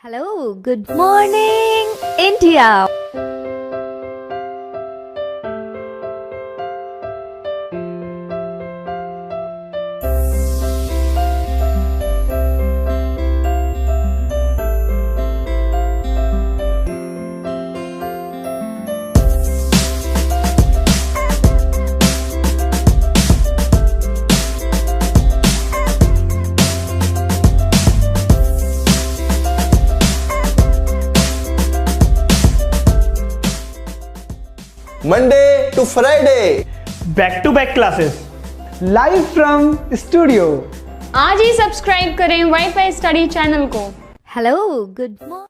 Hello, good morning, India. Monday to Friday. Back to back classes live from studio. आज ही subscribe करें WiFi study channel को। Hello, good morning.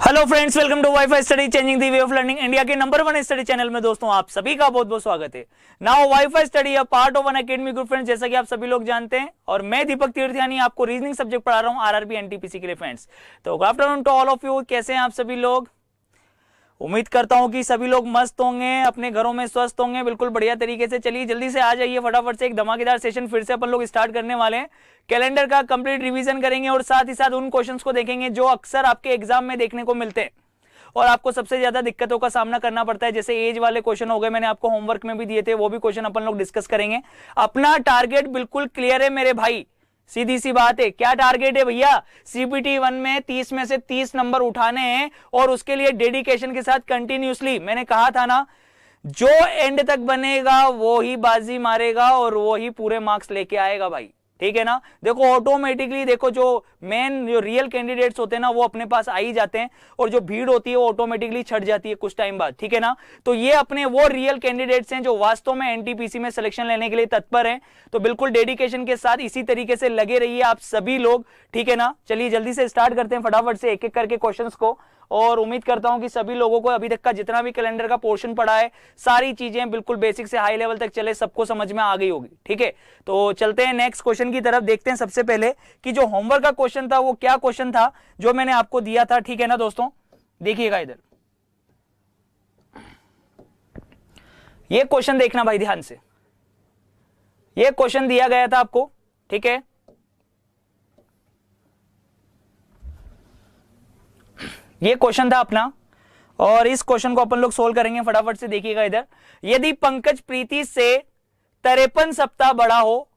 Hello friends, welcome to WiFi study changing the way of learning, India के number 1 study channel में दोस्तों आप सभी का बहुत बहुत स्वागत है। Now WiFi study a part of an academy group friends, जैसा कि आप सभी लोग जानते हैं, और मैं दीपक तीर्थयानी आपको रीजनिंग सब्जेक्ट पढ़ा रहा हूं आरआरबी एनटीपीसी के लिए फ्रेंड्स। तो good afternoon to all of you. कैसे हैं आप सभी लोग? उम्मीद करता हूं कि सभी लोग मस्त होंगे, अपने घरों में स्वस्थ होंगे, बिल्कुल बढ़िया तरीके से। चलिए जल्दी से आ जाइए फटाफट से, एक धमाकेदार सेशन फिर से अपन लोग स्टार्ट करने वाले हैं। कैलेंडर का कंप्लीट रिवीजन करेंगे और साथ ही साथ उन क्वेश्चंस को देखेंगे जो अक्सर आपके एग्जाम में देखने को मिलते हैं और आपको सबसे ज्यादा दिक्कतों का सामना करना पड़ता है। जैसे एज वाले क्वेश्चन हो गए, मैंने आपको होमवर्क में भी दिए थे, वो भी क्वेश्चन अपन लोग डिस्कस करेंगे। अपना टारगेट बिल्कुल क्लियर है मेरे भाई, सीधी सी बात है। क्या टारगेट है भैया? सीपीटी 1 में 30 में से 30 नंबर उठाने हैं और उसके लिए डेडिकेशन के साथ कंटिन्यूसली, मैंने कहा था ना, जो एंड तक बनेगा वो ही बाजी मारेगा और वो ही पूरे मार्क्स लेके आएगा भाई, ठीक है ना। देखो ऑटोमेटिकली, देखो जो मेन जो रियल कैंडिडेट्स होते हैं ना, वो अपने पास आ ही जाते हैं और जो भीड़ होती है वो ऑटोमेटिकली छट जाती है कुछ टाइम बाद, ठीक है ना। तो ये अपने वो रियल कैंडिडेट्स हैं जो वास्तव में एनटीपीसी में सिलेक्शन लेने के लिए तत्पर हैं। तो बिल्कुल डेडिकेशन के साथ इसी तरीके से लगे रहिए आप सभी लोग, ठीक है ना। चलिए जल्दी से स्टार्ट करते हैं फटाफट से एक एक करके क्वेश्चंस को, और उम्मीद करता हूं कि सभी लोगों को अभी तक का जितना भी कैलेंडर का पोर्शन पड़ा है, सारी चीजें बिल्कुल बेसिक से हाई लेवल तक चले, सबको समझ में आ गई होगी, ठीक है। तो चलते हैं नेक्स्ट क्वेश्चन की तरफ। देखते हैं सबसे पहले कि जो होमवर्क का क्वेश्चन था वो क्या क्वेश्चन था जो मैंने आपको दिया था, ठीक है ना दोस्तों। देखिएगा इधर, ये क्वेश्चन देखना भाई ध्यान से। ये क्वेश्चन दिया गया था आपको, ठीक है। ये क्वेश्चन था अपना और इस क्वेश्चन को अपन लोग सोल्व करेंगे फटाफट से। देखिएगा इधर, यदि पंकज प्रीति से 53 सप्ताह बड़ा हो,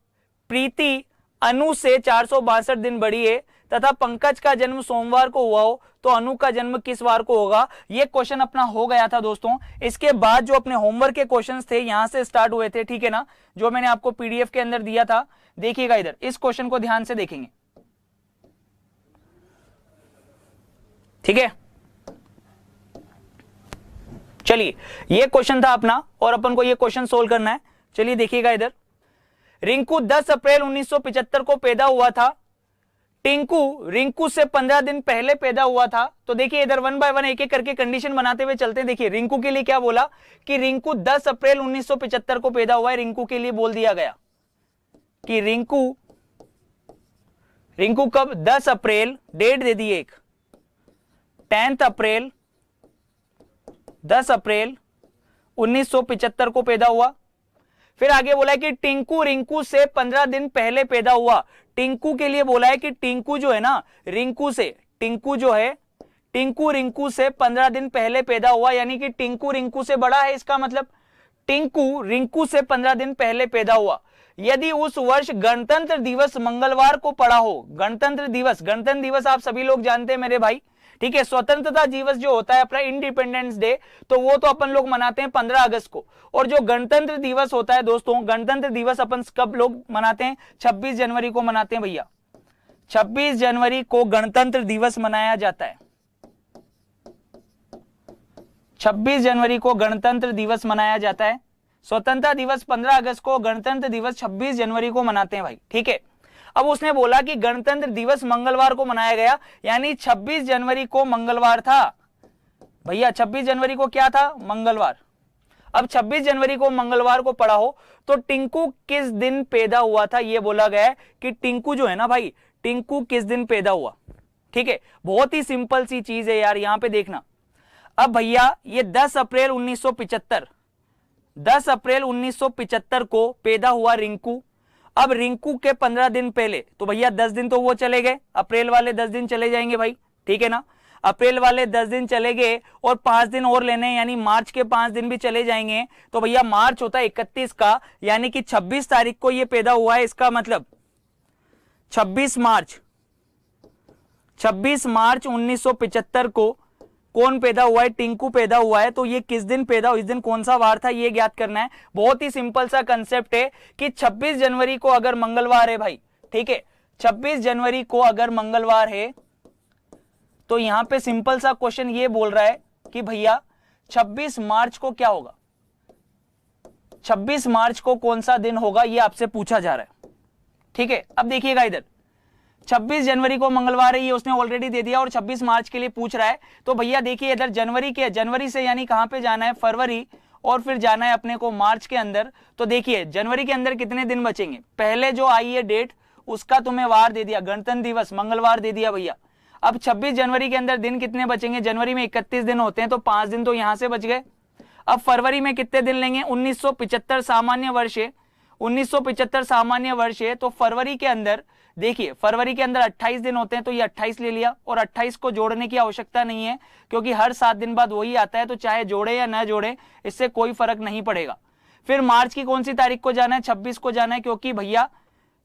प्रीति अनु से 462 दिन बड़ी है तथा पंकज का जन्म सोमवार को हुआ हो, तो अनु का जन्म किस वार को होगा? ये क्वेश्चन अपना हो गया था दोस्तों। इसके बाद जो अपने होमवर्क के क्वेश्चंस थे यहां से स्टार्ट हुए थे, ठीक है ना, जो मैंने आपको पीडीएफ के अंदर दिया था। देखिएगा इधर, इस क्वेश्चन को ध्यान से देखेंगे, ठीक है। चलिए ये क्वेश्चन था अपना और अपन को ये क्वेश्चन सोल्व करना है। चलिए देखिएगा इधर, रिंकू 10 अप्रैल 1975 को पैदा हुआ था, टिंकू रिंकू से 15 दिन पहले पैदा हुआ था। तो देखिए इधर वन बाय वन एक एक करके कंडीशन बनाते हुए चलते हैं। देखिए रिंकू के लिए क्या बोला कि रिंकू 10 अप्रैल 1975 को पैदा हुआ है। रिंकू के लिए बोल दिया गया कि रिंकू कब? 10 अप्रैल, डेट दे दी एक, 10 अप्रैल, 10 अप्रैल 1975 को पैदा हुआ। फिर आगे बोला है कि टिंकू रिंकू से 15 दिन पहले पैदा हुआ। टिंकू के लिए बोला है कि टिंकू जो है ना रिंकू से, टिंकू जो है, टिंकू रिंकू से 15 दिन पहले पैदा हुआ, यानी कि टिंकू रिंकू से बड़ा है। इसका मतलब टिंकू रिंकू से 15 दिन पहले पैदा हुआ। यदि उस वर्ष गणतंत्र दिवस मंगलवार को पड़ा हो, गणतंत्र दिवस आप सभी लोग जानते हैं मेरे भाई, ठीक है। स्वतंत्रता दिवस जो होता है अपना इंडिपेंडेंस डे, तो वो तो अपन लोग मनाते हैं 15 अगस्त को। और जो गणतंत्र दिवस होता है दोस्तों, गणतंत्र दिवस अपन कब लोग मनाते हैं? 26 जनवरी को मनाते हैं भैया। 26 जनवरी को गणतंत्र दिवस मनाया जाता है। 26 जनवरी को गणतंत्र दिवस मनाया जाता है। स्वतंत्रता दिवस 15 अगस्त को, गणतंत्र दिवस 26 जनवरी को मनाते हैं भाई, ठीक है। अब उसने बोला कि गणतंत्र दिवस मंगलवार को मनाया गया, यानी 26 जनवरी को मंगलवार था भैया। 26 जनवरी को क्या था? मंगलवार। अब 26 जनवरी को मंगलवार को पड़ा हो तो टिंकू किस दिन पैदा हुआ था? यह बोला गया है कि टिंकू जो है ना भाई, टिंकू किस दिन पैदा हुआ, ठीक है, बहुत ही सिंपल सी चीज है यार, यहां पे देखना। अब भैया ये 10 अप्रैल 1975, 10 अप्रैल 1975 को पैदा हुआ रिंकू। अब रिंकू के 15 दिन पहले, तो भैया 10 दिन तो वो चले गए, अप्रैल वाले 10 दिन चले जाएंगे भाई, ठीक है ना। अप्रैल वाले 10 दिन चले गए और 5 दिन और लेने, यानी मार्च के 5 दिन भी चले जाएंगे। तो भैया मार्च होता है 31 का, यानी कि 26 तारीख को ये पैदा हुआ है। इसका मतलब 26 मार्च 1975 को कौन पैदा हुआ है? टिंकू पैदा हुआ है। तो ये किस दिन पैदा हुआ, इस दिन कौन सा वार था, ये ज्ञात करना है। बहुत ही सिंपल सा कंसेप्ट है कि 26 जनवरी को अगर मंगलवार है भाई, ठीक है, 26 जनवरी को अगर मंगलवार है, तो यहां पे सिंपल सा क्वेश्चन ये बोल रहा है कि भैया 26 मार्च को क्या होगा, 26 मार्च को कौन सा दिन होगा, ये आपसे पूछा जा रहा है, ठीक है। अब देखिएगा इधर 26 जनवरी को मंगलवार है, ये उसने ऑलरेडी दे दिया, और 26 मार्च के लिए पूछ रहा है। तो भैया देखिए इधर जनवरी से यानी कहां पे जाना है, फरवरी, और फिर जाना है अपने को मार्च के अंदर। तो देखिए जनवरी के अंदर कितने दिन बचेंगे, पहले जो आई है डेट उसका तुम्हें वार दे दिया, गणतंत्र दिवस मंगलवार दे दिया भैया। अब 26 जनवरी के अंदर दिन कितने बचेंगे, जनवरी में 31 दिन होते हैं, तो 5 दिन तो यहां से बच गए। अब फरवरी में कितने दिन लेंगे, 1975 सामान्य वर्ष है, 1975 सामान्य वर्ष है, तो फरवरी के अंदर देखिए, फरवरी के अंदर 28 दिन होते हैं, तो ये 28 ले लिया, और 28 को जोड़ने की आवश्यकता नहीं है क्योंकि हर 7 दिन बाद वही आता है, तो चाहे जोड़े या ना जोड़े इससे कोई फर्क नहीं पड़ेगा। फिर मार्च की कौन सी तारीख को जाना है, 26 को जाना है, क्योंकि भैया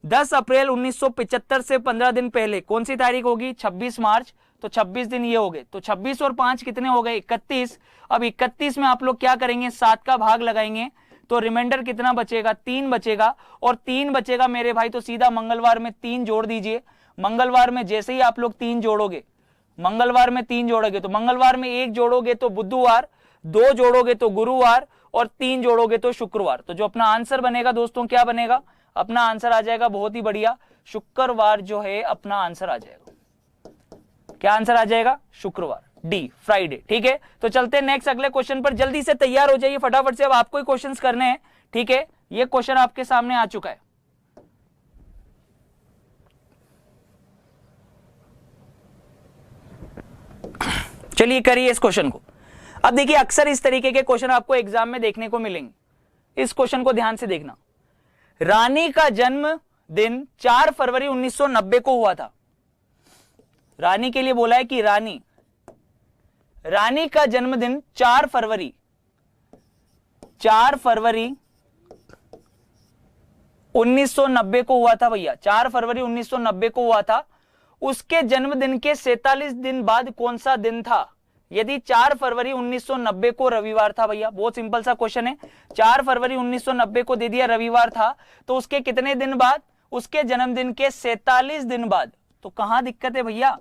10 अप्रैल 1975 से 15 दिन पहले कौन सी तारीख होगी, 26 मार्च, तो 26 दिन ये हो गए। तो 26 और 5 कितने हो गए, 31। अब 31 में आप लोग क्या करेंगे, 7 का भाग लगाएंगे, तो रिमाइंडर कितना बचेगा, 3 बचेगा, और 3 बचेगा मेरे भाई, तो सीधा मंगलवार में 3 जोड़ दीजिए। मंगलवार में जैसे ही आप लोग 3 जोड़ोगे, मंगलवार में 3 जोड़ोगे, तो मंगलवार में 1 जोड़ोगे तो बुधवार, 2 जोड़ोगे तो गुरुवार, और 3 जोड़ोगे तो शुक्रवार। तो जो अपना आंसर बनेगा दोस्तों, क्या बनेगा, अपना आंसर आ जाएगा बहुत ही बढ़िया, शुक्रवार जो है अपना आंसर आ जाएगा। क्या आंसर आ जाएगा, शुक्रवार, डी, फ्राइडे, ठीक है। तो चलते हैं नेक्स्ट अगले क्वेश्चन पर, जल्दी से तैयार हो जाइए फटाफट से, अब आपको ही क्वेश्चंस करने हैं, ठीक है। ये क्वेश्चन आपके सामने आ चुका है। चलिए करिए इस क्वेश्चन को। अब देखिए अक्सर इस तरीके के क्वेश्चन आपको एग्जाम में देखने को मिलेंगे। इस क्वेश्चन को ध्यान से देखना। रानी का जन्म दिन 4 फरवरी 1990 को हुआ था। रानी के लिए बोला है कि रानी का जन्मदिन 4 फरवरी 1990 को हुआ था भैया, 4 फरवरी 1990 को हुआ था। उसके जन्मदिन के 47 दिन बाद कौन सा दिन था? यदि 4 फरवरी 1990 को रविवार था भैया, बहुत सिंपल सा क्वेश्चन है, 4 फरवरी 1990 को दे दिया रविवार था, तो उसके कितने दिन बाद? उसके जन्मदिन के 47 दिन बाद। तो कहां दिक्कत है भैया,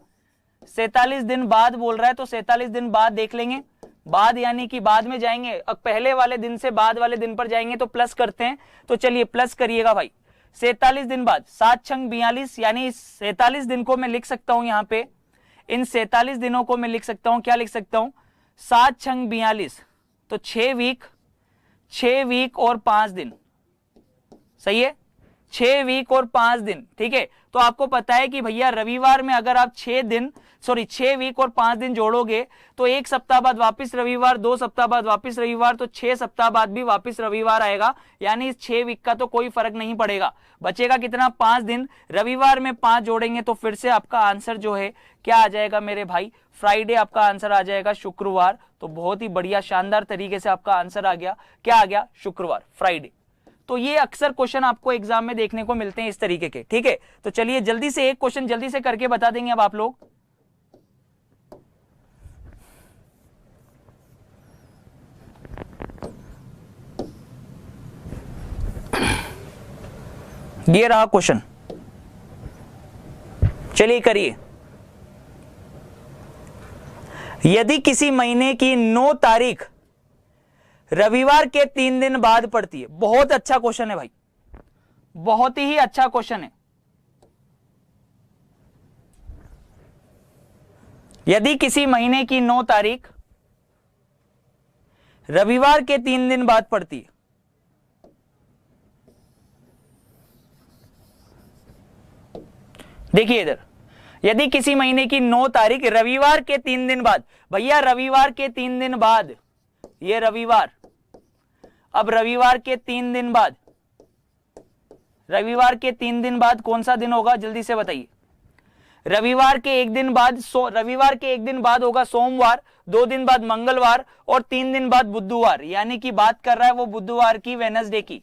47 दिन बाद बोल रहा है, तो 47 दिन बाद देख लेंगे, बाद यानी कि बाद में जाएंगे, अब पहले वाले दिन से बाद वाले दिन पर जाएंगे तो प्लस करते हैं। तो चलिए प्लस करिएगा भाई, 47 दिन बाद, 7 छंग 42, यानी 47 दिन को मैं लिख सकता हूं यहां पे, इन 47 दिनों को मैं लिख सकता हूं, क्या लिख सकता हूं, 7 छंग 42, तो 6 वीक और 5 दिन, सही है, 6 वीक और 5 दिन, ठीक है। तो आपको पता है कि भैया रविवार में अगर आप 6 वीक और 5 दिन जोड़ोगे तो 1 सप्ताह बाद वापस रविवार, 2 सप्ताह बाद वापस रविवार, तो 6 सप्ताह बाद भी वापस रविवार आएगा, यानी इस 6 वीक का तो कोई फर्क नहीं पड़ेगा। बचेगा कितना, 5 दिन, रविवार में 5 जोड़ेंगे तो फिर से आपका आंसर जो है क्या आ जाएगा मेरे भाई, फ्राइडे आपका आंसर आ जाएगा, शुक्रवार। तो बहुत ही बढ़िया शानदार तरीके से आपका आंसर आ गया, क्या आ गया, शुक्रवार, फ्राइडे। तो ये अक्सर क्वेश्चन आपको एग्जाम में देखने को मिलते हैं इस तरीके के, ठीक है। तो चलिए जल्दी से एक क्वेश्चन जल्दी से करके बता देंगे अब आप लोग। ये रहा क्वेश्चन, चलिए करिए। यदि किसी महीने की 9 तारीख रविवार के 3 दिन बाद पड़ती है, बहुत अच्छा क्वेश्चन है भाई, बहुत ही अच्छा क्वेश्चन है। यदि किसी महीने की 9 तारीख रविवार के 3 दिन बाद पड़ती है, देखिए इधर, यदि किसी महीने की 9 तारीख रविवार के 3 दिन बाद, भैया रविवार के 3 दिन बाद, ये रविवार, अब रविवार के 3 दिन बाद, रविवार के 3 दिन बाद कौन सा दिन होगा जल्दी से बताइए। रविवार के एक दिन बाद रविवार के एक दिन बाद होगा सोमवार, 2 दिन बाद मंगलवार और 3 दिन बाद बुधवार, यानी कि बात कर रहा है वो बुधवार की, वेडनेसडे की।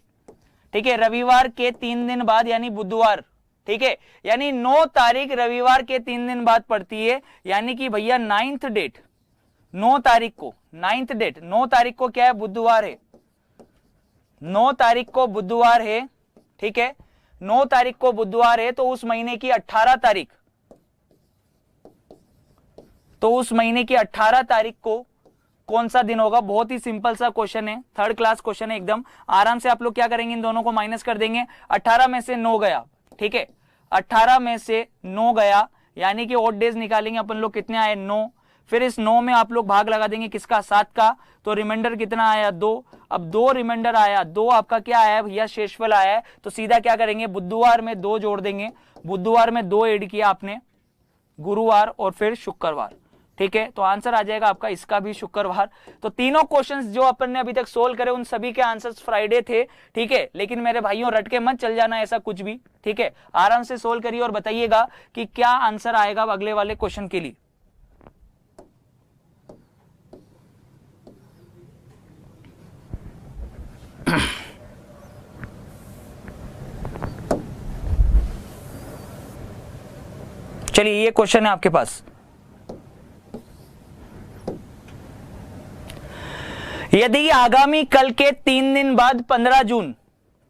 ठीक है, रविवार के 3 दिन बाद यानी बुधवार। ठीक है, यानी 9 तारीख रविवार के 3 दिन बाद पड़ती है, यानी कि भैया 9th डेट, 9 तारीख को, 9th डेट, 9 तारीख को क्या है, बुधवार है, 9 तारीख को बुधवार है। ठीक है, 9 तारीख को बुधवार है, तो उस महीने की 18 तारीख, तो उस महीने की 18 तारीख को कौन सा दिन होगा। बहुत ही सिंपल सा क्वेश्चन है, 3rd क्लास क्वेश्चन है एकदम। आराम से आप लोग क्या करेंगे, इन दोनों को माइनस कर देंगे। 18 में से 9 गया, ठीक है, 18 में से 9 गया, यानी कि ऑड डेज निकालेंगे अपन लोग, कितने आए, 9। फिर इस 9 में आप लोग भाग लगा देंगे किसका, 7 का, तो रिमाइंडर कितना आया, 2। अब 2 रिमाइंडर आया, 2 आपका क्या आया भैया, शेषफल आया है। तो सीधा क्या करेंगे, बुधवार में 2 जोड़ देंगे, बुधवार में 2 ऐड किया आपने, गुरुवार और फिर शुक्रवार। ठीक है, तो आंसर आ जाएगा आपका इसका भी शुक्रवार। तो तीनों क्वेश्चंस जो अपन ने अभी तक सोल्व करे उन सभी के आंसर्स फ्राइडे थे। ठीक है, लेकिन मेरे भाइयों रट के मत चल जाना ऐसा कुछ भी। ठीक है, आराम से सोल्व करिए और बताइएगा कि क्या आंसर आएगा अगले वाले क्वेश्चन के लिए। चलिए, ये क्वेश्चन है आपके पास। यदि आगामी कल के 3 दिन बाद 15 जून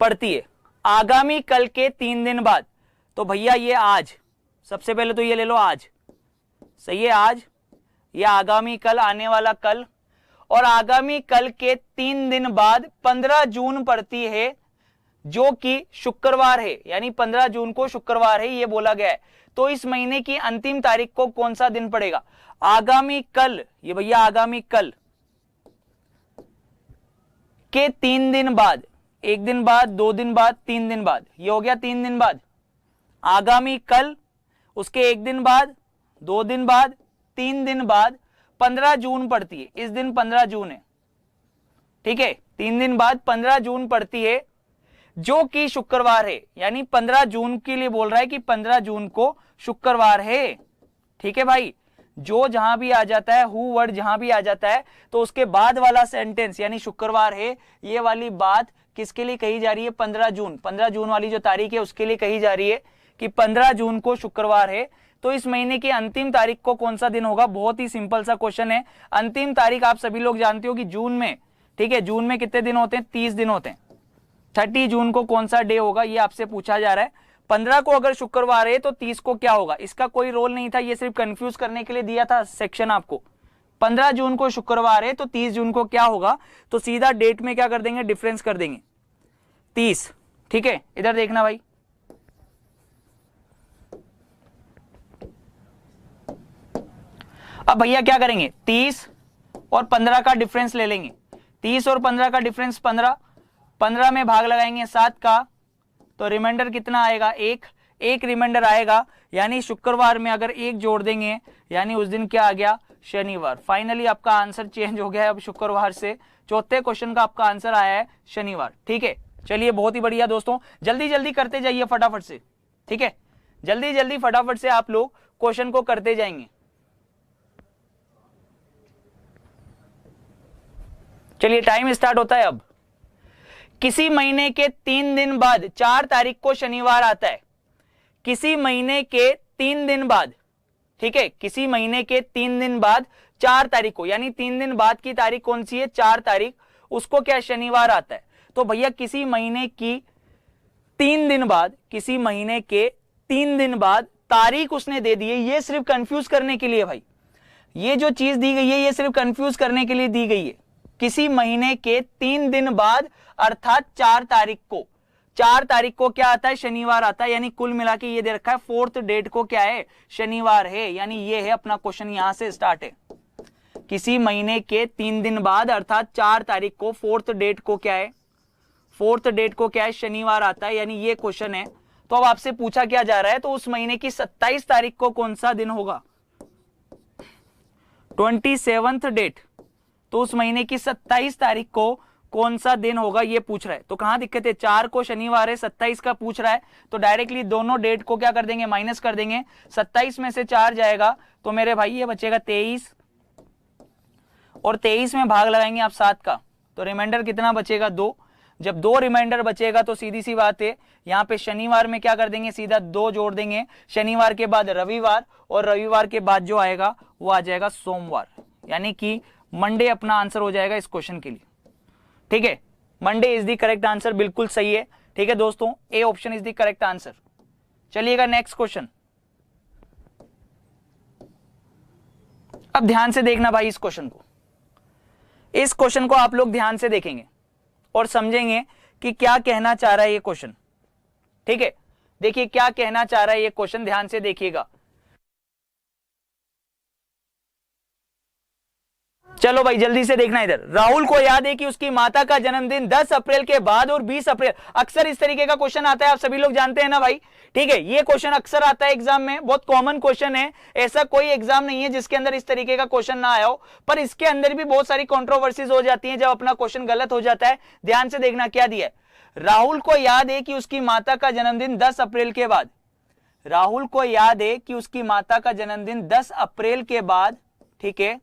पड़ती है, आगामी कल के 3 दिन बाद, तो भैया ये आज, सबसे पहले तो ये ले लो आज, सही है, आज, ये आगामी कल, आने वाला कल, और आगामी कल के 3 दिन बाद 15 जून पड़ती है, जो कि शुक्रवार है, यानी 15 जून को शुक्रवार है, ये बोला गया है। तो इस महीने की अंतिम तारीख को कौन सा दिन पड़ेगा। आगामी कल, ये भैया आगामी कल के 3 दिन बाद, 1 दिन बाद, 2 दिन बाद, 3 दिन बाद, ये हो गया 3 दिन बाद। आगामी कल, उसके 1 दिन बाद, 2 दिन बाद, 3 दिन बाद 15 जून पड़ती है, इस दिन 15 जून है। ठीक है, 3 दिन बाद 15 जून पड़ती है, जो कि शुक्रवार है, यानी 15 जून के लिए बोल रहा है कि 15 जून को शुक्रवार है। ठीक है भाई, जो जहां भी आ जाता है, हु वर्ड जहां भी आ जाता है, तो उसके बाद वाला सेंटेंस यानी शुक्रवार है, ये वाली बात किसके लिए कही जा रही है, 15 जून, 15 जून वाली जो तारीख है उसके लिए कही जा रही है कि 15 जून को शुक्रवार है। तो इस महीने की अंतिम तारीख को कौन सा दिन होगा। बहुत ही सिंपल सा क्वेश्चन है। अंतिम तारीख आप सभी लोग जानते हो कि जून में, ठीक है, जून में कितने दिन होते हैं, 30 दिन होते हैं। 30 जून को कौन सा डे होगा, ये आपसे पूछा जा रहा है। 15 को अगर शुक्रवार है तो 30 को क्या होगा, इसका कोई रोल नहीं था, ये सिर्फ कंफ्यूज करने के लिए दिया था सेक्शन आपको। 15 जून को शुक्रवार है तो 30 जून को क्या होगा, तो सीधा डेट में क्या कर देंगे, डिफरेंस कर देंगे 30। ठीक है, इधर देखना भाई, अब भैया क्या करेंगे, 30 और 15 का डिफरेंस ले लेंगे। 30 और 15 का डिफरेंस 15, 15 में भाग लगाएंगे 7 का, तो रिमाइंडर कितना आएगा, एक रिमाइंडर आएगा, यानी शुक्रवार में अगर 1 जोड़ देंगे यानी उस दिन क्या आ गया, शनिवार। फाइनली आपका आंसर चेंज हो गया है, अब शुक्रवार से चौथे क्वेश्चन का आपका आंसर आया है शनिवार। ठीक है, चलिए बहुत ही बढ़िया दोस्तों, जल्दी जल्दी करते जाइए फटाफट से। ठीक है, जल्दी जल्दी फटाफट से आप लोग क्वेश्चन को करते जाएंगे। चलिए टाइम स्टार्ट होता है अब। किसी महीने के 3 दिन बाद 4 तारीख को शनिवार आता है, किसी महीने के 3 दिन बाद, ठीक है, किसी महीने के 3 दिन बाद 4 तारीख को, यानी 3 दिन बाद की तारीख कौन सी है, 4 तारीख, उसको क्या शनिवार आता है। तो भैया किसी महीने की 3 दिन बाद, किसी महीने के 3 दिन बाद तारीख उसने दे दी है, ये सिर्फ कंफ्यूज करने के लिए भाई, ये जो चीज दी गई है ये सिर्फ कंफ्यूज करने के लिए दी गई है। किसी महीने के 3 दिन बाद अर्थात 4 तारीख को, 4 तारीख को क्या आता है, शनिवार आता है, यानी कुल मिला के ये दे रखा है 4th डेट को क्या है, शनिवार है, यानी ये है अपना क्वेश्चन, यहां से स्टार्ट है। किसी महीने के 3 दिन बाद अर्थात 4 तारीख को 4th डेट को क्या है, 4th डेट को क्या है, शनिवार आता है, यानी ये क्वेश्चन है। तो अब आपसे पूछा क्या जा रहा है, तो उस महीने की 27 तारीख को कौन सा दिन होगा, 27th डेट, तो उस महीने की 27 तारीख को कौन सा दिन होगा ये पूछ रहा है। तो कहां दिक्कत है, 4 को शनिवार है, 27 का पूछ रहा है, तो डायरेक्टली दोनों डेट को क्या कर देंगे, माइनस कर देंगे। 27 में से 4 जाएगा तो मेरे भाई ये बचेगा 23, और 23 में भाग लगाएंगे आप 7 का, तो रिमाइंडर कितना बचेगा, 2। जब 2 रिमाइंडर बचेगा तो सीधी सी बात है, यहां पे शनिवार में क्या कर देंगे, सीधा 2 जोड़ देंगे, शनिवार के बाद रविवार, और रविवार के बाद जो आएगा वो आ जाएगा सोमवार, यानी कि मंडे अपना आंसर हो जाएगा इस क्वेश्चन के लिए। ठीक है, Monday is the correct answer, बिल्कुल सही है। ठीक है दोस्तों, A option is the correct answer. चलिएगा नेक्स्ट क्वेश्चन। अब ध्यान से देखना भाई इस क्वेश्चन को, इस क्वेश्चन को आप लोग ध्यान से देखेंगे और समझेंगे कि क्या कहना चाह रहा है ये क्वेश्चन। ठीक है, देखिए क्या कहना चाह रहा है ये क्वेश्चन, ध्यान से देखिएगा। चलो भाई जल्दी से देखना इधर। राहुल को याद है कि उसकी माता का जन्मदिन 10 अप्रैल के बाद और 20 अप्रैल, अक्सर इस तरीके का क्वेश्चन आता है, आप सभी लोग जानते हैं ना भाई। ठीक है, ये क्वेश्चन अक्सर आता है एग्जाम में, बहुत कॉमन क्वेश्चन है, ऐसा कोई एग्जाम नहीं है जिसके अंदर इस तरीके का क्वेश्चन ना आया हो, पर इसके अंदर भी बहुत सारी कंट्रोवर्सीज हो जाती है जब अपना क्वेश्चन गलत हो जाता है। ध्यान से देखना क्या दिया है, राहुल को याद है कि उसकी माता का जन्मदिन 10 अप्रैल के बाद, राहुल को याद है कि उसकी माता का जन्मदिन 10 अप्रैल के बाद, ठीक है,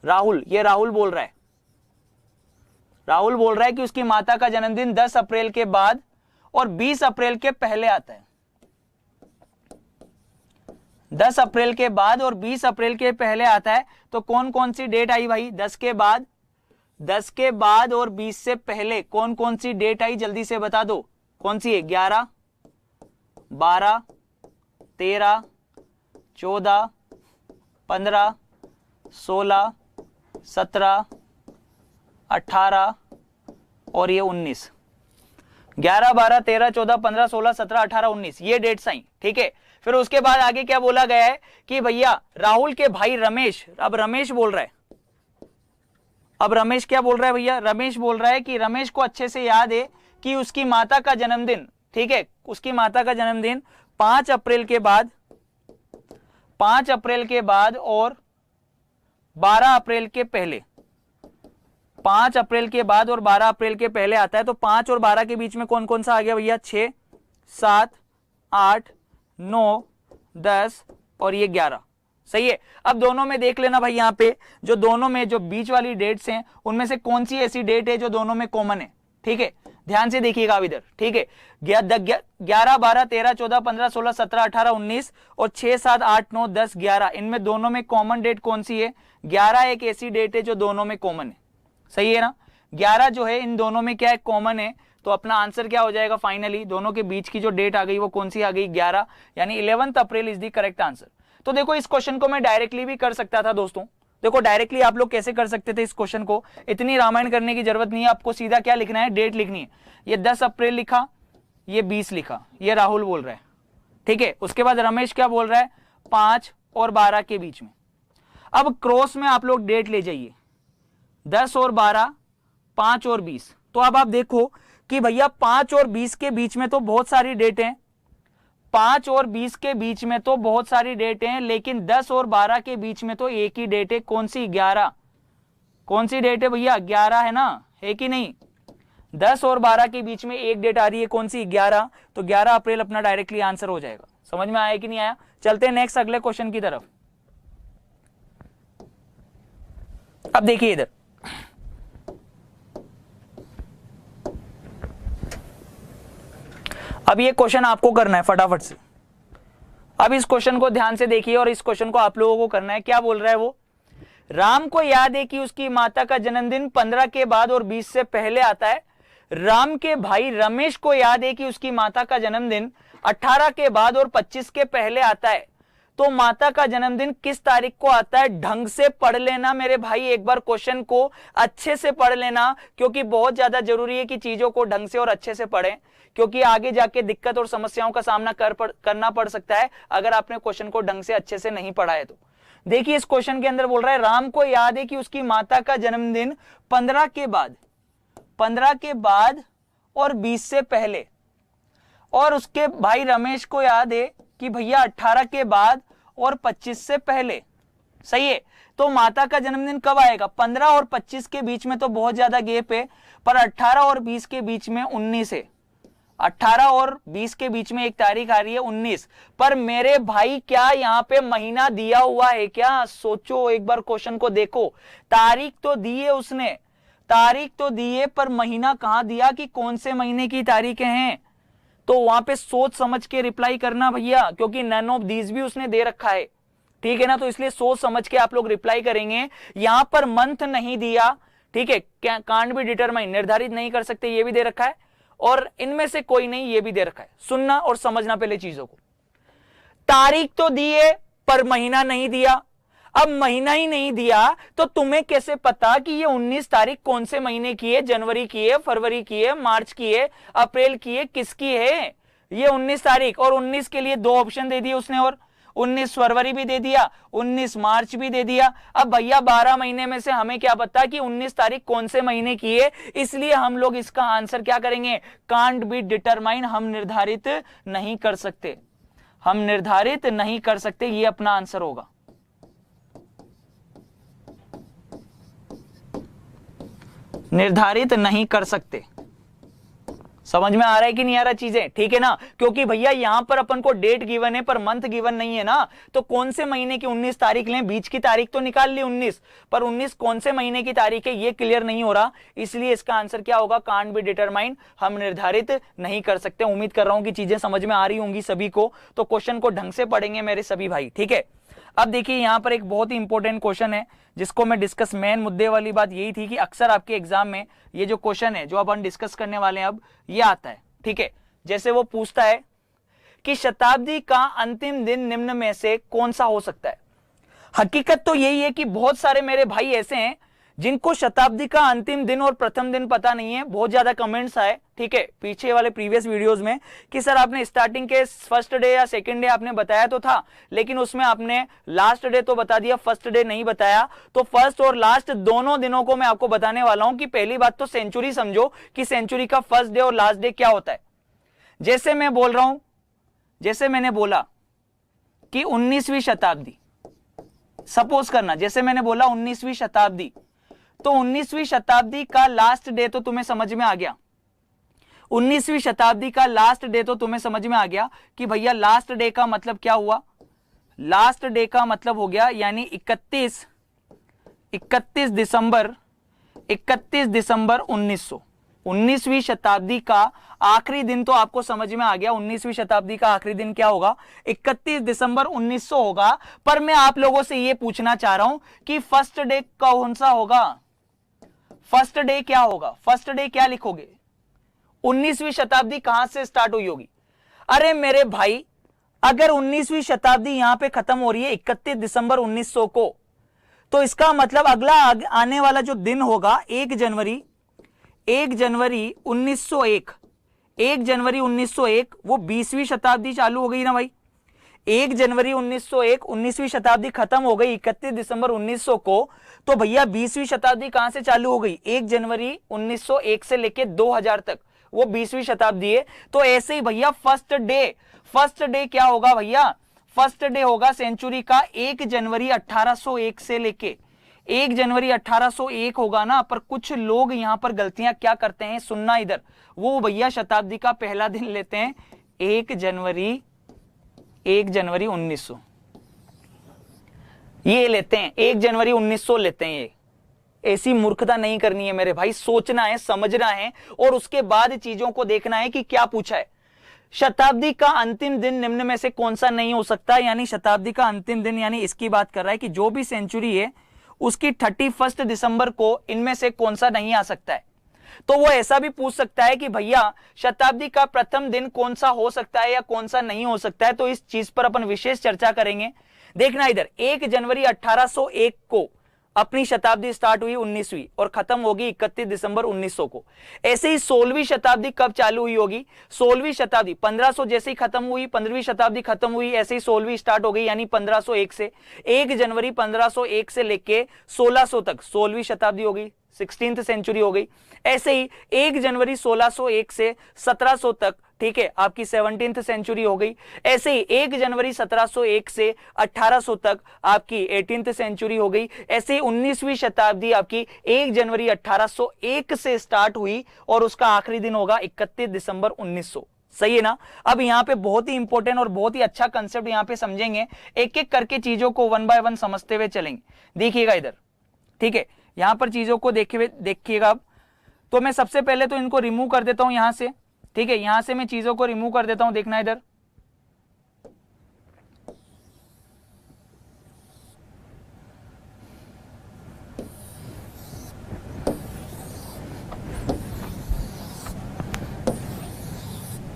राहुल, ये राहुल बोल रहा है, राहुल बोल रहा है कि उसकी माता का जन्मदिन 10 अप्रैल के बाद और 20 अप्रैल के पहले आता है। 10 अप्रैल के बाद और 20 अप्रैल के पहले आता है, तो कौन कौन सी डेट आई भाई, 10 के बाद, 10 के बाद और 20 से पहले कौन कौन सी डेट आई, जल्दी से बता दो कौन सी है, 11, 12, 13, 14, 15, 16, 17, 18 और ये 19, 11, 12, 13, 14, 15, 16, 17, 18, 19 ये डेट्स आई। ठीक है, फिर उसके बाद आगे क्या बोला गया है कि भैया राहुल के भाई रमेश, अब रमेश बोल रहा है, अब रमेश क्या बोल रहा है भैया, रमेश बोल रहा है कि रमेश को अच्छे से याद है कि उसकी माता का जन्मदिन, ठीक है, उसकी माता का जन्मदिन 5 अप्रैल के बाद, 5 अप्रैल के बाद और 12 अप्रैल के पहले, 5 अप्रैल के बाद और 12 अप्रैल के पहले आता है। तो 5 और 12 के बीच में कौन कौन सा आ गया भैया, 6, 7, 8, 9, 10 और ये 11, सही है। अब दोनों में देख लेना भाई, यहां पे जो दोनों में जो बीच वाली डेट्स हैं उनमें से कौन सी ऐसी डेट है जो दोनों में कॉमन है। ठीक है, ध्यान से देखिएगा अब इधर। ठीक है, 11, 12, 13, 14, 15, 16, 17, 18, 19 और 6, 7, 8, 9, 10, 11, इनमें दोनों में कॉमन डेट कौन सी है, 11 एक ऐसी डेट है जो दोनों में कॉमन है, सही है ना। 11 जो है इन दोनों में क्या है, कॉमन है, तो अपना आंसर क्या हो जाएगा, फाइनली दोनों के बीच की जो डेट आ गई वो कौन सी आ गई, 11, यानी 11 April is the correct answer. तो देखो इस क्वेश्चन को मैं डायरेक्टली भी कर सकता था दोस्तों, देखो डायरेक्टली आप लोग कैसे कर सकते थे इस क्वेश्चन को, इतनी रामायण करने की जरूरत नहीं है, आपको सीधा क्या लिखना है, डेट लिखनी है। ये 10 अप्रैल लिखा, ये 20 लिखा, ये राहुल बोल रहा है। ठीक है, उसके बाद रमेश क्या बोल रहा है, 5 और 12 के बीच में। अब क्रॉस में आप लोग डेट ले जाइए, 10 और 12, 5 और 20। तो अब आप देखो कि भैया 5 और 20 के बीच में तो बहुत सारी डेट हैं, 5 और 20 के बीच में तो बहुत सारी डेट हैं, लेकिन 10 और 12 के बीच में तो एक ही डेट है, कौन सी, 11। कौन सी डेट है भैया, 11 है ना, है कि नहीं। 10 और 12 के बीच में एक डेट आ रही है, कौन सी, 11, तो 11 अप्रैल अपना डायरेक्टली आंसर हो जाएगा। समझ में आया कि नहीं आया। चलते हैं नेक्स्ट अगले क्वेश्चन की तरफ। अब देखिए इधर, अब ये क्वेश्चन आपको करना है फटाफट से। अब इस क्वेश्चन को ध्यान से देखिए और इस क्वेश्चन को आप लोगों को करना है। क्या बोल रहा है वो, राम को याद है कि उसकी माता का जन्मदिन 15 के बाद और 20 से पहले आता है। राम के भाई रमेश को याद है कि उसकी माता का जन्मदिन 18 के बाद और 25 के पहले आता है। तो माता का जन्मदिन किस तारीख को आता है, ढंग से पढ़ लेना मेरे भाई, एक बार क्वेश्चन को अच्छे से पढ़ लेना, क्योंकि बहुत ज्यादा जरूरी है कि चीजों को ढंग से और अच्छे से पढ़ें, क्योंकि आगे जाके दिक्कत और समस्याओं का सामना करना पड़ सकता है अगर आपने क्वेश्चन को ढंग से अच्छे से नहीं पढ़ा है तो। देखिए इस क्वेश्चन के अंदर बोल रहा है, राम को याद है कि उसकी माता का जन्मदिन 15 के बाद और 20 से पहले। और उसके भाई रमेश को याद है कि भैया 18 के बाद और 25 से पहले, सही है। तो माता का जन्मदिन कब आएगा? 15 और 25 के बीच में तो बहुत ज्यादा गैप है, पर 18 और 20 के बीच में 19 है। 18 और 20 के बीच में एक तारीख आ रही है 19। पर मेरे भाई क्या यहाँ पे महीना दिया हुआ है क्या? सोचो एक बार, क्वेश्चन को देखो। तारीख तो दी है उसने, तारीख तो दी है, पर महीना कहां दिया कि कौन से महीने की तारीखें हैं? तो वहां पे सोच समझ के रिप्लाई करना भैया, क्योंकि नन ऑफ दीज भी उसने दे रखा है, ठीक है ना। तो इसलिए सोच समझ के आप लोग रिप्लाई करेंगे। यहां पर मंथ नहीं दिया, ठीक है, कांट बी डिटरमाइन, निर्धारित नहीं कर सकते, ये भी दे रखा है, और इनमें से कोई नहीं, ये भी दे रखा है। सुनना और समझना पहले चीजों को। तारीख तो दी है पर महीना नहीं दिया। अब महीना ही नहीं दिया तो तुम्हें कैसे पता कि ये 19 तारीख कौन से महीने की है? जनवरी की है, फरवरी की है, मार्च की है, अप्रैल की है, किसकी है? ये 19 तारीख। और 19 के लिए 2 ऑप्शन दे दिए उसने, और 19 फरवरी भी दे दिया, 19 मार्च भी दे दिया। अब भैया 12 महीने में से हमें क्या पता कि 19 तारीख कौन से महीने की है? इसलिए हम लोग इसका आंसर क्या करेंगे? कांट बी डिटरमाइन, हम निर्धारित नहीं कर सकते, हम निर्धारित नहीं कर सकते, ये अपना आंसर होगा। निर्धारित नहीं कर सकते। समझ में आ रहा है कि नहीं आ रहा चीजें? ठीक है ना, क्योंकि भैया यहां पर अपन को डेट गिवन है पर मंथ गिवन नहीं है ना। तो कौन से महीने की 19 तारीख लें? बीच की तारीख तो निकाल ली 19, पर 19 कौन से महीने की तारीख है ये क्लियर नहीं हो रहा। इसलिए इसका आंसर क्या होगा? कांट बी डिटरमाइन, हम निर्धारित नहीं कर सकते। उम्मीद कर रहा हूं कि चीजें समझ में आ रही होंगी सभी को। तो क्वेश्चन को ढंग से पढ़ेंगे मेरे सभी भाई, ठीक है। अब देखिए यहां पर एक बहुत ही इंपॉर्टेंट क्वेश्चन है जिसको मैं डिस्कस, मेन मुद्दे वाली बात यही थी कि अक्सर आपके एग्जाम में ये जो क्वेश्चन है जो अपन डिस्कस करने वाले हैं अब, ये आता है, ठीक है। जैसे वो पूछता है कि शताब्दी का अंतिम दिन निम्न में से कौन सा हो सकता है। हकीकत तो यही है कि बहुत सारे मेरे भाई ऐसे हैं जिनको शताब्दी का अंतिम दिन और प्रथम दिन पता नहीं है। बहुत ज्यादा कमेंट्स आए, ठीक है, पीछे वाले प्रीवियस वीडियोस में कि सर आपने स्टार्टिंग के फर्स्ट डे या सेकंड डे आपने बताया तो था, लेकिन उसमें आपने लास्ट डे तो बता दिया, फर्स्ट डे नहीं बताया। तो फर्स्ट और लास्ट दोनों दिनों को मैं आपको बताने वाला हूं कि पहली बात तो सेंचुरी समझो कि सेंचुरी का फर्स्ट डे और लास्ट डे क्या होता है। जैसे मैं बोल रहा हूं, जैसे मैंने बोला कि 19वीं शताब्दी, सपोज करना जैसे मैंने बोला 19वीं शताब्दी, तो 19वीं शताब्दी का लास्ट डे तो तुम्हें समझ में आ गया। 19वीं शताब्दी का लास्ट डे तो तुम्हें समझ में आ गया कि भैया लास्ट डे का मतलब क्या हुआ? लास्ट डे का मतलब हो गया यानी 31 दिसंबर 1900। 19वीं शताब्दी का आखिरी दिन तो आपको समझ में आ गया। 19वीं शताब्दी का आखिरी दिन क्या होगा? 31 दिसंबर 1900 होगा। पर मैं आप लोगों से यह पूछना चाह रहा हूं कि फर्स्ट डे कौन सा होगा? फर्स्ट डे क्या होगा? फर्स्ट डे क्या लिखोगे? 19वीं शताब्दी कहां से स्टार्ट हुई होगी? अरे मेरे भाई, अगर 19वीं शताब्दी यहां पे खत्म हो रही है 31 दिसंबर 1900 को, तो इसका मतलब अगला आने वाला जो दिन होगा 1 जनवरी 1901, 1 जनवरी 1901, वो 20वीं शताब्दी चालू हो गई ना भाई। 1 जनवरी 1901, 19वीं शताब्दी खत्म हो गई 31 दिसंबर 1900 को, तो भैया 20वीं शताब्दी कहां से चालू हो गई? 1 जनवरी 1901 से लेके 2000 तक, वो 20वीं शताब्दी है। तो ऐसे ही भैया फर्स्ट डे क्या होगा भैया? फर्स्ट डे होगा सेंचुरी का 1 जनवरी 1801 से लेके 1 जनवरी 1801 होगा ना। पर कुछ लोग यहां पर गलतियां क्या करते हैं, सुनना इधर, वो भैया शताब्दी का पहला दिन लेते हैं 1 जनवरी 1900, ये लेते हैं 1 जनवरी 1900 लेते हैं। ये ऐसी मूर्खता नहीं करनी है मेरे भाई, सोचना है, समझना है, और उसके बाद चीजों को देखना है कि क्या पूछा है। शताब्दी का अंतिम दिन निम्न में से कौन सा नहीं हो सकता, यानी शताब्दी का अंतिम दिन, यानी इसकी बात कर रहा है कि जो भी सेंचुरी है उसकी 31 दिसंबर को इनमें से कौन सा नहीं आ सकता है। तो वो ऐसा भी पूछ सकता है कि भैया शताब्दी का प्रथम दिन कौन सा हो सकता है या कौन सा नहीं हो सकता है। तो इस चीज पर अपन विशेष चर्चा करेंगे। देखना इधर, 1 जनवरी 1801 को अपनी शताब्दी स्टार्ट हुई 19वीं और खत्म होगी 31 दिसंबर 1900 को। ऐसे ही 16वीं शताब्दी कब चालू हुई होगी? 16वीं शताब्दी 1500 जैसे ही खत्म हुई, 15वीं शताब्दी खत्म हुई, ऐसे ही 16वीं स्टार्ट हो गई, यानी 1501 से 1 जनवरी 1501 से लेके 1600 तक 16वीं शताब्दी होगी। 16th सेंचुरी हो गई। ऐसे ही 1 जनवरी 1601 से 1700 तक, ठीक है, आपकी 17th सेंचुरी हो गई। ऐसे ही 1 जनवरी 1701 से 1800 तक आपकी 18th सेंचुरी हो गई। ऐसे ही 19वीं शताब्दी आपकी 1 जनवरी 1801 से स्टार्ट हुई और उसका आखिरी दिन होगा 31 दिसंबर 1900। सही है ना। अब यहाँ पे बहुत ही इंपॉर्टेंट और बहुत ही अच्छा कंसेप्ट यहाँ पे समझेंगे, एक एक करके चीजों को 1 बाय 1 समझते हुए चलेंगे। देखिएगा इधर, ठीक है, यहां पर चीजों को देखिएगा। अब तो मैं सबसे पहले तो इनको रिमूव कर देता हूं यहां से, ठीक है, यहां से मैं चीजों को रिमूव कर देता हूं। देखना इधर,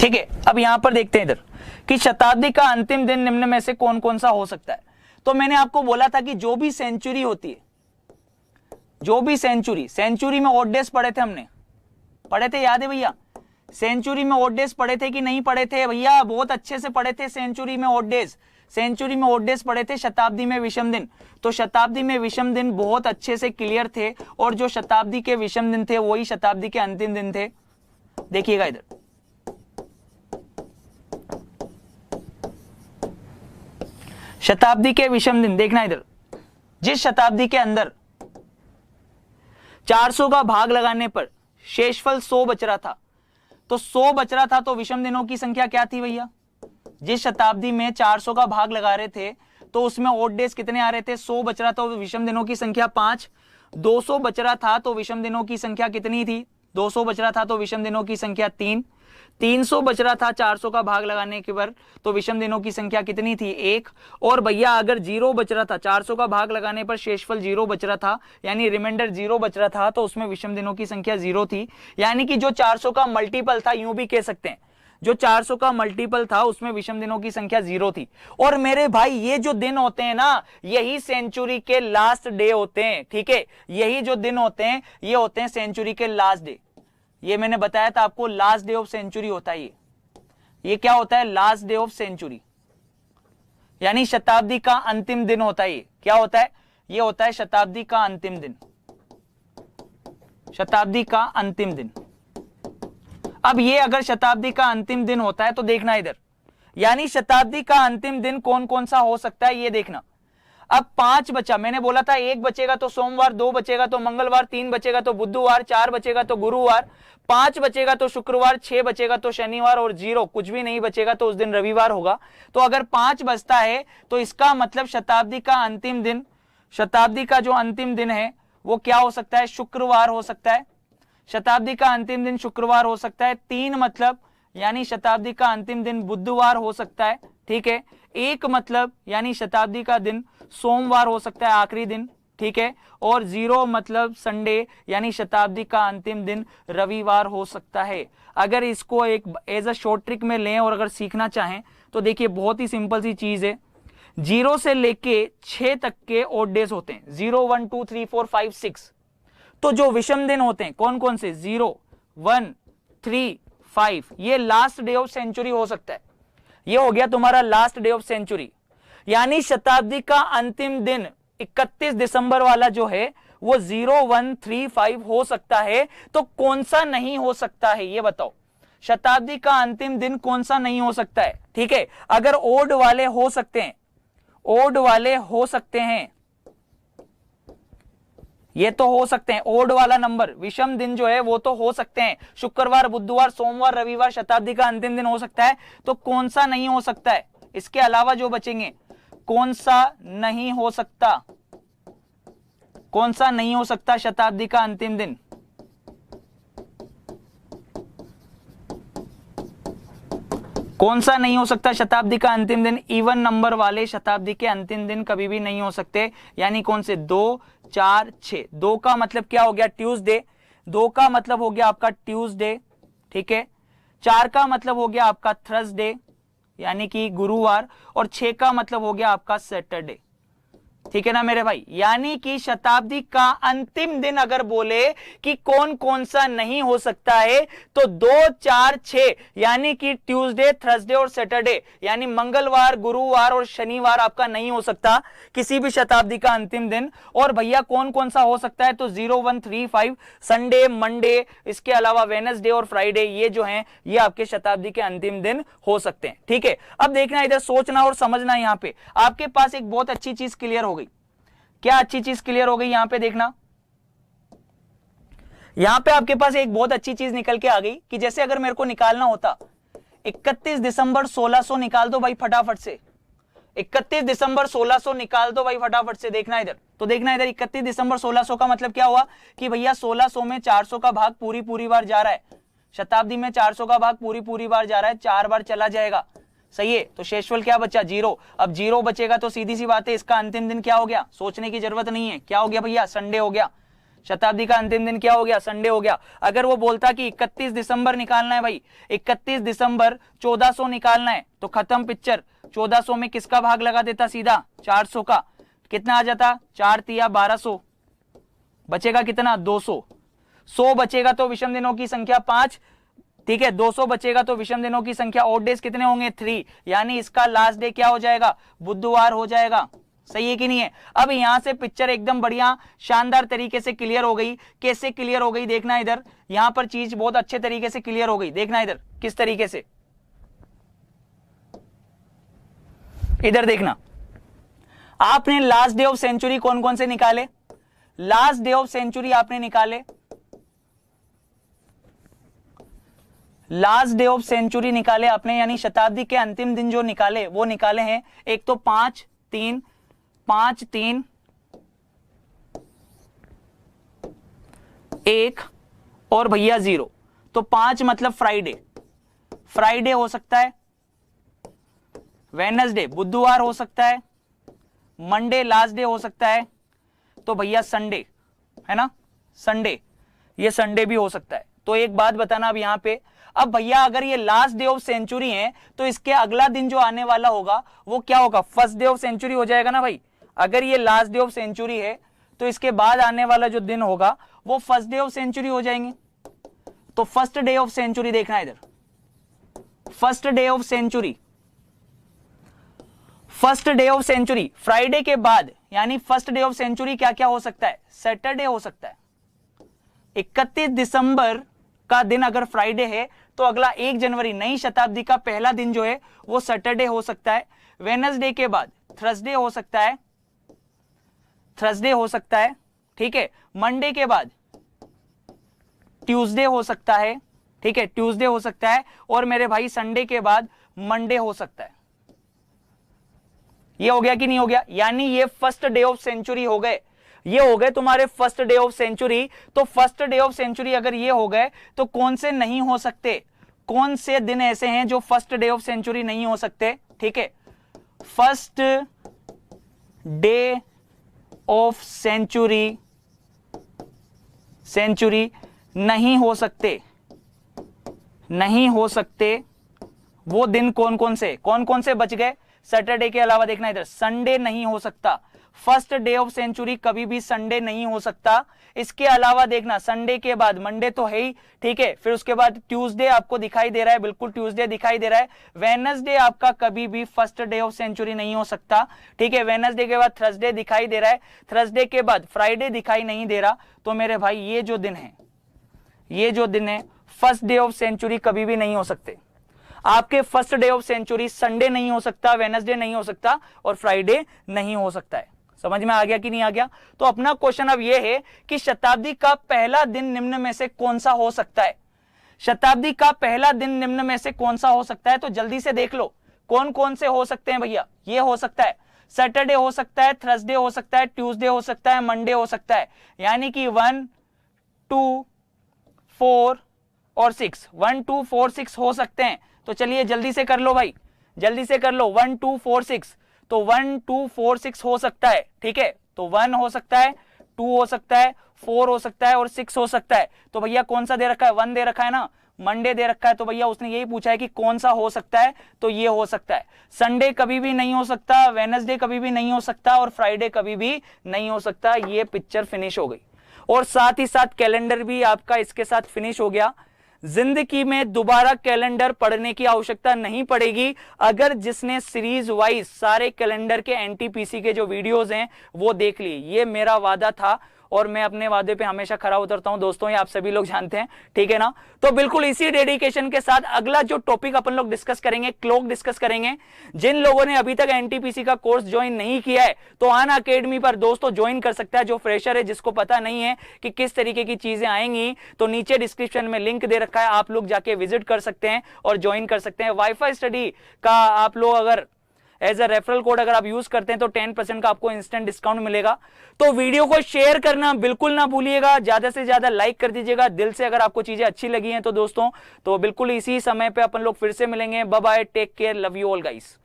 ठीक है। अब यहां पर देखते हैं इधर कि शताब्दी का अंतिम दिन निम्न में से कौन कौन सा हो सकता है। तो मैंने आपको बोला था कि जो भी सेंचुरी होती है, जो भी सेंचुरी में ऑड डेज पढ़े थे, हमने पढ़े थे, याद है भैया? सेंचुरी में ऑड डेज पढ़े थे कि नहीं पढ़े थे भैया? बहुत अच्छे से पढ़े थे। सेंचुरी में ऑड डेज पढ़े थे। शताब्दी में विषम दिन, तो शताब्दी में विषम दिन बहुत अच्छे से क्लियर थे, और जो शताब्दी के विषम दिन थे वही शताब्दी के अंतिम दिन थे। देखिएगा इधर, शताब्दी के विषम दिन, देखना इधर, जिस शताब्दी के अंदर 400 का भाग लगाने पर शेषफल 100 बच रहा था, तो 100 बच रहा था, तो विषम दिनों की संख्या क्या थी भैया? जिस शताब्दी में 400 का भाग लगा रहे थे तो उसमें ऑड डेज कितने आ रहे थे? 100 बच रहा था, तो विषम दिनों की संख्या 5। 200 बच रहा था तो विषम दिनों की संख्या कितनी थी? 200 बच रहा था तो विषम दिनों की संख्या 3। 300 बच रहा था 400 का भाग लगाने के पर, तो विषम दिनों की संख्या कितनी थी? 1। और भैया अगर 0 बच रहा था, 400 का भाग लगाने पर शेषफल 0 बच रहा था, यानी रिमाइंडर 0 बच रहा था, तो उसमें विषम दिनों की संख्या 0 थी। यानी कि जो 400 का मल्टीपल था, यूं भी कह सकते हैं, जो 400 का मल्टीपल था उसमें विषम दिनों की संख्या 0 थी। और मेरे भाई ये जो दिन होते हैं ना, यही सेंचुरी के लास्ट डे होते हैं, ठीक है, यही जो दिन होते हैं ये होते हैं सेंचुरी के लास्ट डे। ये मैंने बताया था आपको, लास्ट डे ऑफ सेंचुरी होता है ये क्या होता है? लास्ट डे ऑफ सेंचुरी, यानी शताब्दी का अंतिम दिन होता है। ये क्या होता है? ये होता है शताब्दी का अंतिम दिन, शताब्दी का अंतिम दिन। अब ये अगर शताब्दी का अंतिम दिन होता है तो देखना इधर, यानी शताब्दी का अंतिम दिन कौन कौन सा हो सकता है ये देखना। अब 5 बचा, मैंने बोला था 1 बचेगा तो सोमवार, 2 बचेगा तो मंगलवार, 3 बचेगा तो बुधवार, 4 बचेगा तो गुरुवार, 5 बचेगा तो शुक्रवार, 6 बचेगा तो शनिवार, और 0 कुछ भी नहीं बचेगा तो उस दिन रविवार होगा। तो अगर 5 बचता है तो इसका मतलब शताब्दी का अंतिम दिन, शताब्दी का जो अंतिम दिन है वो क्या हो सकता है? शुक्रवार हो सकता है। शताब्दी का अंतिम दिन शुक्रवार हो सकता है। 3 मतलब यानी शताब्दी का अंतिम दिन बुधवार हो सकता है, ठीक है। 1 मतलब यानी शताब्दी का दिन सोमवार हो सकता है, आखिरी दिन, ठीक है। और 0 मतलब संडे, यानी शताब्दी का अंतिम दिन रविवार हो सकता है। अगर इसको एक एज अ शॉर्ट ट्रिक में लें और अगर सीखना चाहें तो देखिए बहुत ही सिंपल सी चीज है। 0 से लेके 6 तक के ऑड डेज होते हैं, 0 1 2 3 4 5 6। तो जो विषम दिन होते हैं कौन कौन से? 0 1 3 5, ये लास्ट डे ऑफ सेंचुरी हो सकता है। ये हो गया तुम्हारा लास्ट डे ऑफ सेंचुरी, यानी शताब्दी का अंतिम दिन 31 दिसंबर वाला जो है वो 0 1 3 5 हो सकता है। तो कौन सा नहीं हो सकता है ये बताओ? शताब्दी का अंतिम दिन कौन सा नहीं हो सकता है? ठीक है, अगर ओड वाले हो सकते हैं, ओड वाले हो सकते हैं, ये तो हो सकते हैं। ओड वाला नंबर विषम दिन जो है वो तो हो सकते हैं, शुक्रवार, बुधवार, सोमवार, रविवार शताब्दी का अंतिम दिन हो सकता है। तो कौन सा नहीं हो सकता है? इसके अलावा जो बचेंगे, कौन सा नहीं हो सकता? कौन सा नहीं हो सकता शताब्दी का अंतिम दिन? कौन सा नहीं हो सकता शताब्दी का अंतिम दिन? इवन नंबर वाले शताब्दी के अंतिम दिन कभी भी नहीं हो सकते, यानी कौन से? 2 4 6। 2 का मतलब क्या हो गया? ट्यूसडे। 2 का मतलब हो गया आपका ट्यूसडे, ठीक है। 4 का मतलब हो गया आपका थर्सडे यानी कि गुरुवार, और 6 का मतलब हो गया आपका सैटरडे। ठीक है ना मेरे भाई। यानी कि शताब्दी का अंतिम दिन अगर बोले कि कौन कौन सा नहीं हो सकता है तो 2, 4, 6 यानी कि ट्यूसडे, थर्सडे और सैटरडे यानी मंगलवार, गुरुवार और शनिवार आपका नहीं हो सकता किसी भी शताब्दी का अंतिम दिन। और भैया कौन कौन सा हो सकता है तो 0, 1, 3, 5 संडे, मंडे, इसके अलावा वेडनेसडे और फ्राइडे, ये जो हैं ये आपके शताब्दी के अंतिम दिन हो सकते हैं। ठीक है, अब देखना, इधर सोचना और समझना। यहां पे आपके पास एक बहुत अच्छी चीज क्लियर हो गई। क्या अच्छी चीज क्लियर हो गई? यहां पे देखना, यहां पे आपके पास एक बहुत अच्छी चीज निकल के आ गई कि जैसे अगर मेरे को निकालना होता 31 दिसंबर 1600 निकाल दो भाई फटाफट से। 31 दिसंबर 1600 निकाल दो भाई फटाफट से। देखना इधर, तो देखना इधर 31 दिसंबर 1600 का मतलब क्या हुआ कि भैया 1600 में 400 का भाग पूरी बार जा रहा है। शताब्दी में 400 का भाग पूरी बार जा रहा है, 4 बार चला जाएगा। सही है, तो शेषफल क्या बचा? 0। अब 0 बचेगा तो सीधी सी बात है इसका अंतिम दिन क्या हो गया? सोचने की जरूरत नहीं है, क्या हो गया भैया? संडे हो गया। शताब्दी का अंतिम दिन क्या हो गया? संडे हो गया। अगर वो बोलता कि 31 दिसंबर निकालना है भाई, 31 दिसंबर 1400 निकालना है, तो खत्म पिक्चर। 1400 में किसका भाग लगा देता? सीधा 400 का। कितना आ जाता? 4 तिया 1200, बचेगा कितना? 200। 100 बचेगा तो विषम दिनों की संख्या 5। ठीक है, 200 बचेगा तो विषम दिनों की संख्या ऑड डेज कितने होंगे? 3। यानी इसका लास्ट डे क्या हो जाएगा? बुधवार हो जाएगा। सही है कि नहीं है? अब यहां से पिक्चर एकदम बढ़िया शानदार तरीके से क्लियर हो गई। कैसे क्लियर हो गई? देखना इधर, यहां पर चीज बहुत अच्छे तरीके से क्लियर हो गई। देखना इधर किस तरीके से, इधर देखना। आपने लास्ट डे ऑफ सेंचुरी कौन कौन से निकाले? लास्ट डे ऑफ सेंचुरी आपने निकाले, लास्ट डे ऑफ सेंचुरी निकाले आपने, यानी शताब्दी के अंतिम दिन जो निकाले वो निकाले हैं। एक तो 5, 3, 5, 3, 1 और भैया 0। तो 5 मतलब फ्राइडे, फ्राइडे हो सकता है, वेडनेसडे बुधवार हो सकता है, मंडे लास्ट डे हो सकता है, तो भैया संडे है ना, संडे, ये संडे भी हो सकता है। तो एक बात बताना अब यहां पे, अब भैया अगर ये लास्ट डे ऑफ सेंचुरी है तो इसके अगला दिन जो आने वाला होगा वो क्या होगा? फर्स्ट डे ऑफ सेंचुरी हो जाएगा ना भाई। अगर ये लास्ट डे ऑफ सेंचुरी है तो इसके बाद आने वाला जो दिन होगा वो फर्स्ट डे ऑफ सेंचुरी हो जाएंगे। तो फर्स्ट डे ऑफ सेंचुरी देखना इधर, first day of century, first day of century Friday के बाद, यानी फर्स्ट डे ऑफ सेंचुरी क्या क्या हो सकता है? सैटरडे हो सकता है। 31 दिसंबर का दिन अगर फ्राइडे है तो अगला 1 जनवरी नई शताब्दी का पहला दिन जो है वो सैटरडे हो सकता है। वेडनेसडे के बाद थर्सडे हो सकता है, थर्सडे हो सकता है। ठीक है, मंडे के बाद ट्यूसडे हो सकता है। ठीक है, ट्यूसडे हो सकता है। और मेरे भाई संडे के बाद मंडे हो सकता है। ये हो गया कि नहीं हो गया? यानी ये फर्स्ट डे ऑफ सेंचुरी हो गए, ये हो गए तुम्हारे फर्स्ट डे ऑफ सेंचुरी। तो फर्स्ट डे ऑफ सेंचुरी अगर ये हो गए तो कौन से नहीं हो सकते? कौन से दिन ऐसे हैं जो फर्स्ट डे ऑफ सेंचुरी नहीं हो सकते? ठीक है, first day of century, century नहीं हो सकते, नहीं हो सकते। वो दिन कौन कौन से बच गए? सैटरडे के अलावा देखना इधर, संडे नहीं हो सकता। फर्स्ट डे ऑफ सेंचुरी कभी भी संडे नहीं हो सकता। इसके अलावा देखना संडे के बाद मंडे तो है ही, ठीक है, फिर उसके बाद ट्यूसडे आपको दिखाई दे रहा है, बिल्कुल ट्यूसडे दिखाई दे रहा है। वेडनेसडे आपका कभी भी फर्स्ट डे ऑफ सेंचुरी नहीं हो सकता। ठीक है, वेडनेसडे के बाद थर्सडे दिखाई दे रहा है, थर्सडे के बाद फ्राइडे दिखाई नहीं दे रहा। तो मेरे भाई ये जो दिन है, ये जो दिन है फर्स्ट डे ऑफ सेंचुरी कभी भी नहीं हो सकते। आपके first day of century Sunday नहीं हो सकता, वेडनेसडे नहीं हो सकता और फ्राइडे नहीं हो सकता है। समझ में आ गया कि नहीं आ गया? तो अपना क्वेश्चन अब यह है कि शताब्दी का पहला दिन निम्न में से कौन सा हो सकता है? शताब्दी का पहला दिन निम्न में से कौन सा हो सकता है? तो जल्दी से देख लो कौन कौन से हो सकते हैं भैया। ये हो सकता है, सैटरडे हो सकता है, थर्सडे हो सकता है, ट्यूसडे हो सकता है, मंडे हो सकता है। यानी कि 1, 2, 4 और 6, 1, 2, 4, 6 हो सकते हैं। तो चलिए जल्दी से कर लो भाई, जल्दी से कर लो। 1, 2, 4, 6, तो 1, 2, 4, 6 हो सकता है। ठीक है, तो 1 हो सकता है, 2 हो सकता है, 4 हो सकता है और 6 हो सकता है। तो भैया कौन सा दे रखा है? 1 दे रखा है ना, मंडे दे रखा है तो भैया उसने यही पूछा है कि कौन सा हो सकता है, तो ये हो सकता है। संडे कभी भी नहीं हो सकता, वेडनेसडे कभी भी नहीं हो सकता और फ्राइडे कभी भी नहीं हो सकता। ये पिक्चर फिनिश हो गई और साथ ही साथ कैलेंडर भी आपका इसके साथ फिनिश हो गया। जिंदगी में दोबारा कैलेंडर पढ़ने की आवश्यकता नहीं पड़ेगी अगर जिसने सीरीज वाइज सारे कैलेंडर के एनटीपीसी के जो वीडियोस हैं वो देख ली। ये मेरा वादा था और मैं अपने वादे पे हमेशा खरा उतरता हूं दोस्तों, ये आप सभी लोग जानते हैं, ठीक है ना। तो बिल्कुल इसी डेडिकेशन के साथ अगला जो टॉपिक अपन लोग डिस्कस करेंगे, क्लॉक डिस्कस करेंगे। जिन लोगों ने अभी तक एनटीपीसी का कोर्स ज्वाइन नहीं किया है तो अन अकेडमी पर दोस्तों ज्वाइन कर सकता है। जो फ्रेशर है, जिसको पता नहीं है कि किस तरीके की चीजें आएंगी, तो नीचे डिस्क्रिप्शन में लिंक दे रखा है, आप लोग जाके विजिट कर सकते हैं और ज्वाइन कर सकते हैं। वाईफाई स्टडी का आप लोग अगर एज अ रेफरल कोड अगर आप यूज करते हैं तो 10% का आपको इंस्टेंट डिस्काउंट मिलेगा। तो वीडियो को शेयर करना बिल्कुल ना भूलिएगा, ज्यादा से ज्यादा लाइक कर दीजिएगा दिल से अगर आपको चीजें अच्छी लगी हैं तो दोस्तों। तो बिल्कुल इसी समय पे अपन लोग फिर से मिलेंगे। Bye bye, take care, love you all guys.